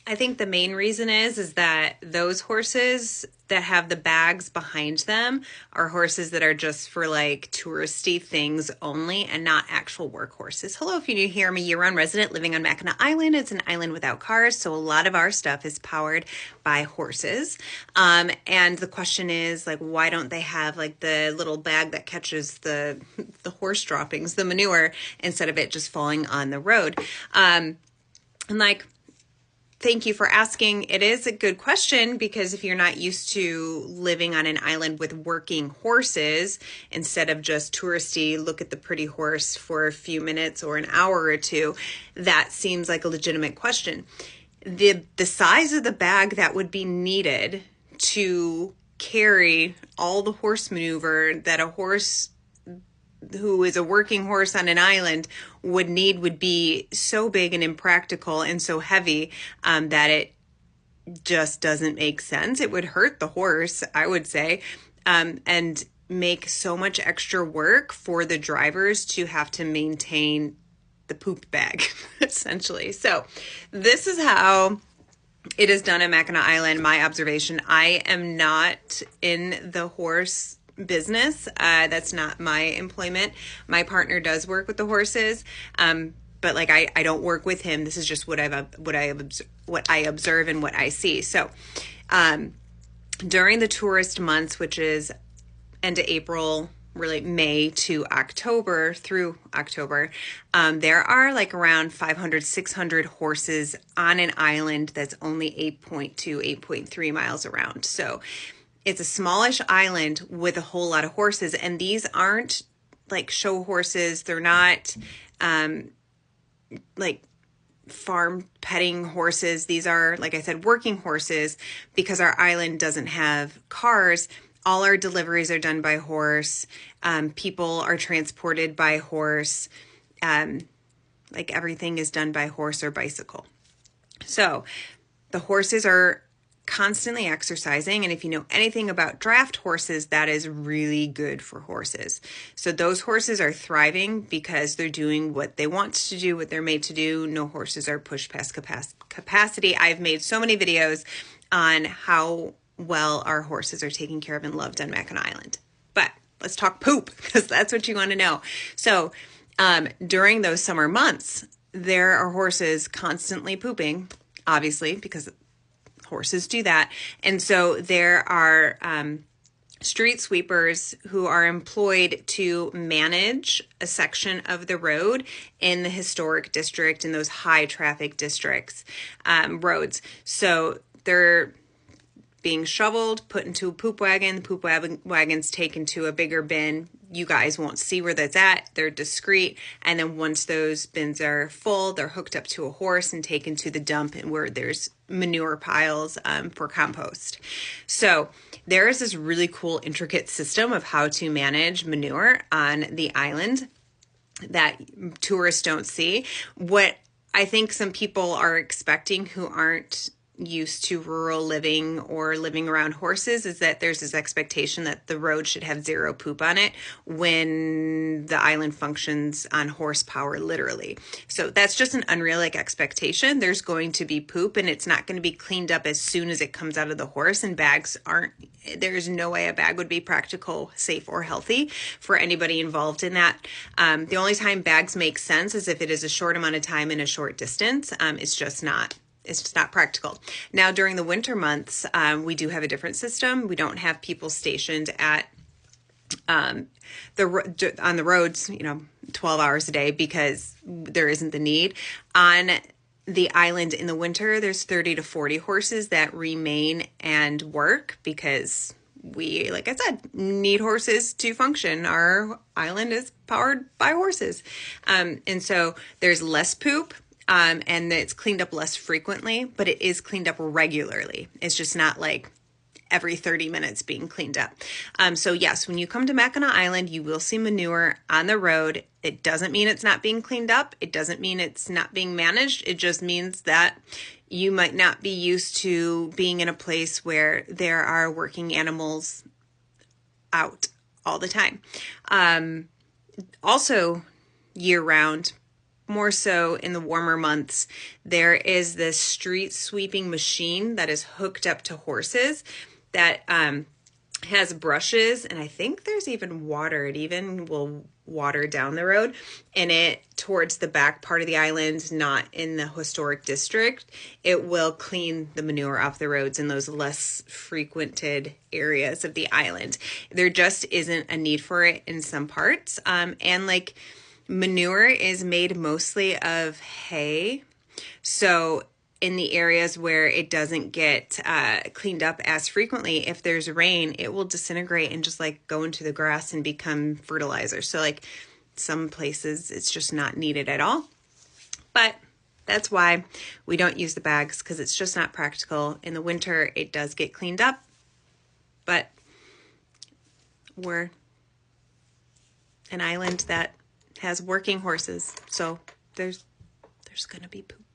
I think the main reason is that those horses that have the bags behind them are horses that are just for like touristy things only and not actual work horses. Hello, if you're new here, I'm a year-round resident living on Mackinac Island. It's an island without cars, so a lot of our stuff is powered by horses. And the question is like, why don't they have like the little bag that catches the horse droppings, the manure, instead of it just falling on the road? And like, thank you for asking. It is a good question because if you're not used to living on an island with working horses, instead of just touristy, look at the pretty horse for a few minutes or an hour or two, that seems like a legitimate question. The size of the bag that would be needed to carry all the horse maneuver that a horse who is a working horse on an island would need would be so big and impractical and so heavy that it just doesn't make sense. It would hurt the horse, I would say, and make so much extra work for the drivers to have to maintain the poop bag, essentially. So this is how it is done at Mackinac Island. My observation, I am not in the horse business. That's not my employment. My partner does work with the horses. But like I don't work with him. This is just what I observe and what I see. So, during the tourist months, which is end of April, really May to October through October, there are like around 500, 600 horses on an island that's only 8.2, 8.3 miles around. So it's a smallish island with a whole lot of horses, and these aren't like show horses. They're not like farm petting horses. These are, like I said, working horses because our island doesn't have cars. All our deliveries are done by horse. People are transported by horse. Like everything is done by horse or bicycle. So the horses are constantly exercising. And if you know anything about draft horses, that is really good for horses. So those horses are thriving because they're doing what they want to do, what they're made to do. No horses are pushed past capacity. I've made so many videos on how well our horses are taken care of and loved on Mackinac Island. But let's talk poop because that's what you want to know. So during those summer months, there are horses constantly pooping, obviously, because horses do that. And so there are street sweepers who are employed to manage a section of the road in the historic district, in those high traffic districts, roads. So they're being shoveled, put into a poop wagon. The poop wagon's taken to a bigger bin. You guys won't see where that's at. They're discreet. And then once those bins are full, they're hooked up to a horse and taken to the dump and where there's manure piles for compost. So there is this really cool, intricate system of how to manage manure on the island that tourists don't see. What I think some people are expecting who aren't used to rural living or living around horses is that there's this expectation that the road should have zero poop on it when the island functions on horsepower, literally. So that's just an unrealistic expectation. There's going to be poop and it's not going to be cleaned up as soon as it comes out of the horse, and bags aren't, there's no way a bag would be practical, safe, or healthy for anybody involved in that. The only time bags make sense is if it is a short amount of time and a short distance. It's just not practical. Now, during the winter months, we do have a different system. We don't have people stationed at on the roads, 12 hours a day because there isn't the need. On the island in the winter, there's 30 to 40 horses that remain and work because we, like I said, need horses to function. Our island is powered by horses. And so there's less poop. And it's cleaned up less frequently, but it is cleaned up regularly. It's just not like every 30 minutes being cleaned up. So yes, when you come to Mackinac Island, you will see manure on the road. It doesn't mean it's not being cleaned up. It doesn't mean it's not being managed. It just means that you might not be used to being in a place where there are working animals out all the time. Also, year round, more so in the warmer months, there is this street sweeping machine that is hooked up to horses that has brushes, and I think there's even water. It even will water down the road, and it towards the back part of the island, not in the historic district. It will clean the manure off the roads in those less frequented areas of the island. There just isn't a need for it in some parts. And like manure is made mostly of hay. So in the areas where it doesn't get cleaned up as frequently, if there's rain, it will disintegrate and just like go into the grass and become fertilizer. So like some places it's just not needed at all. But that's why we don't use the bags, because it's just not practical. In the winter, it does get cleaned up, but we're an island that has working horses, so there's gonna be poop.